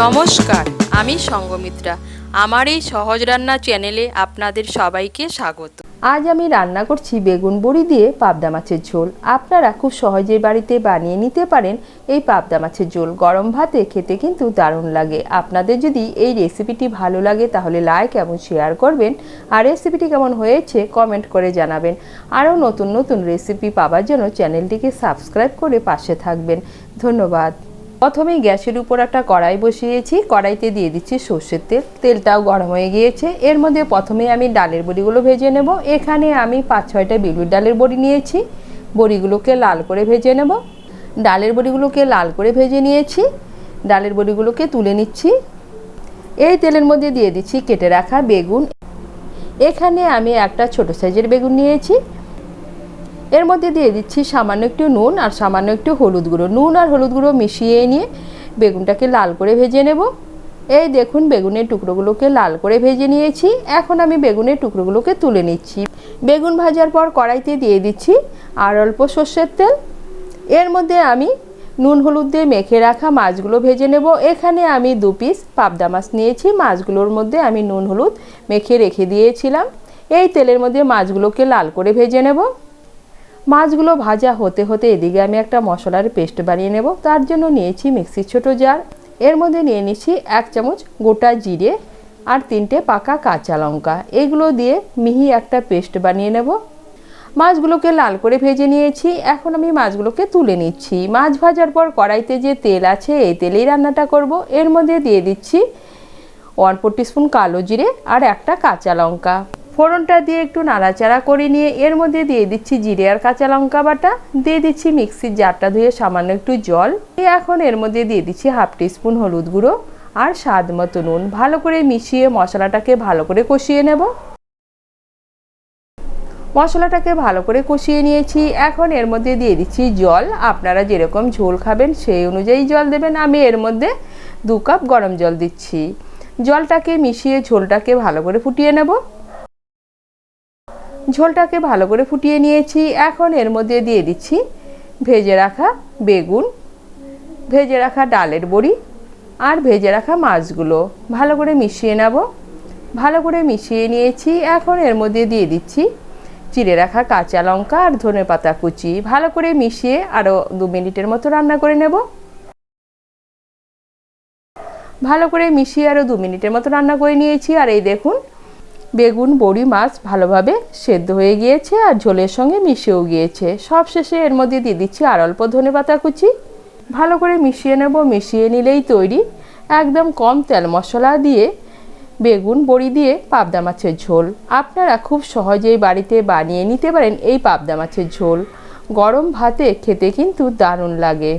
নমস্কার, আমি সঙ্গমিত্রা। আমার এই সহজ রান্না চ্যানেলে আপনাদের সবাইকে স্বাগত। আজ আমি রান্না করছি বেগুন বড়ি দিয়ে পাবদা মাছের ঝোল। আপনারা খুব সহজেই বাড়িতে বানিয়ে নিতে পারেন এই পাবদা মাছের ঝোল। গরম ভাতে খেতে কিন্তু দারুণ লাগে। আপনাদের যদি এই রেসিপিটি ভালো লাগে তাহলে লাইক এবং শেয়ার করবেন, আর রেসিপিটি কেমন হয়েছে কমেন্ট করে জানাবেন। আরও নতুন নতুন রেসিপি পাওয়ার জন্য চ্যানেলটিকে সাবস্ক্রাইব করে পাশে থাকবেন। ধন্যবাদ। প্রথমেই গ্যাসের উপর একটা কড়াই বসিয়েছি। কড়াইতে দিয়ে দিচ্ছি সর্ষের তেল। তেলটাও গরম হয়ে গিয়েছে। এর মধ্যে প্রথমে আমি ডালের বড়িগুলো ভেজে নেব। এখানে আমি 5-6টা বিউলির ডালের বড়ি নিয়েছি। বড়িগুলোকে লাল করে ভেজে নেব। ডালের বড়িগুলোকে লাল করে ভেজে নিয়েছি। ডালের বড়িগুলোকে তুলে নিচ্ছি। এই তেলের মধ্যে দিয়ে দিচ্ছি কেটে রাখা বেগুন। এখানে আমি একটা ছোট সাইজের বেগুন নিয়েছি। এর মধ্যে দিয়ে দিচ্ছি সামান্য একটু নুন আর সামান্য একটু হলুদ গুঁড়ো। নুন আর হলুদ গুঁড়ো মিশিয়ে নিয়ে বেগুনটাকে লাল করে ভেজে নেব। এই দেখুন বেগুনের টুকরোগুলোকে লাল করে ভেজে নিয়েছি। এখন আমি বেগুনের টুকরোগুলোকে তুলে নিচ্ছি। বেগুন ভাজার পর কড়াইতে দিয়ে দিচ্ছি আর অল্প সর্ষের তেল। এর মধ্যে আমি নুন হলুদ দিয়ে মেখে রাখা মাছগুলো ভেজে নেব। এখানে আমি 2 পিস পাবদা মাছ নিয়েছি। মাছগুলোর মধ্যে আমি নুন হলুদ মেখে রেখে দিয়েছিলাম। এই তেলের মধ্যে মাছগুলোকে লাল করে ভেজে নেব। মাছগুলো ভাজা হতে হতে এদিকে আমি একটা মশলার পেস্ট বানিয়ে নেব। তার জন্য নিয়েছি মিক্সির ছোট জার। এর মধ্যে নিয়ে নিচ্ছি 1 চামচ গোটা জিরে আর 3টে পাকা কাঁচা লঙ্কা। এগুলো দিয়ে মিহি একটা পেস্ট বানিয়ে নেব। মাছগুলোকে লাল করে ভেজে নিয়েছি। এখন আমি মাছগুলোকে তুলে নিচ্ছি। মাছ ভাজার পর কড়াইতে যে তেল আছে এই তেলেই রান্নাটা করব। এর মধ্যে দিয়ে দিচ্ছি 1/4 টিস্পুন কালো জিরে আর একটা কাঁচা লঙ্কা। ফোড়নটা দিয়ে একটু নাড়াচাড়া করে নিয়ে এর মধ্যে দিয়ে দিচ্ছি জিরে আর কাঁচা লঙ্কা বাটা। দিয়ে দিচ্ছি মিক্সির জারটা ধুয়ে সামান্য একটু জল। এখন এর মধ্যে দিয়ে দিচ্ছি 1/2 টিস্পুন হলুদ গুঁড়ো আর স্বাদ মতো নুন। ভালো করে মিশিয়ে মশলাটাকে ভালো করে কষিয়ে নেব। মশলাটাকে ভালো করে কষিয়ে নিয়েছি। এখন এর মধ্যে দিয়ে দিচ্ছি জল। আপনারা যেরকম ঝোল খাবেন সেই অনুযায়ী জল দেবেন। আমি এর মধ্যে 2 কাপ গরম জল দিচ্ছি। জলটাকে মিশিয়ে ঝোলটাকে ভালো করে ফুটিয়ে নেব। ঝোলটাকে ভালো করে ফুটিয়ে নিয়েছি। এখন এর মধ্যে দিয়ে দিচ্ছি ভেজে রাখা বেগুন, ভেজে রাখা ডালের বড়ি আর ভেজে রাখা মাছগুলো ভালো করে মিশিয়ে নেব। ভালো করে মিশিয়ে নিয়েছি। এখন এর মধ্যে দিয়ে দিচ্ছি চিড়ে রাখা কাঁচা লঙ্কা আর ধনেপাতা কুচি। ভালো করে মিশিয়ে আরও 2 মিনিটের মতো রান্না করে নেব। ভালো করে মিশিয়ে আরও 2 মিনিটের মতো রান্না করে নিয়েছি। আর এই দেখুন বেগুন বড়ি মাছ ভালোভাবে সেদ্ধ হয়ে গিয়েছে আর ঝোলের সঙ্গে মিশেও গিয়েছে। সব শেষে এর মধ্যে দিয়ে দিচ্ছি আর অল্প ধনেপাতা কুচি। ভালো করে মিশিয়ে নেব। মিশিয়ে নিলেই তৈরি একদম কম তেল মশলা দিয়ে বেগুন বড়ি দিয়ে পাবদা মাছের ঝোল। আপনারা খুব সহজেই বাড়িতে বানিয়ে নিতে পারেন এই পাবদা মাছের ঝোল। গরম ভাতে খেতে কিন্তু দারুণ লাগে।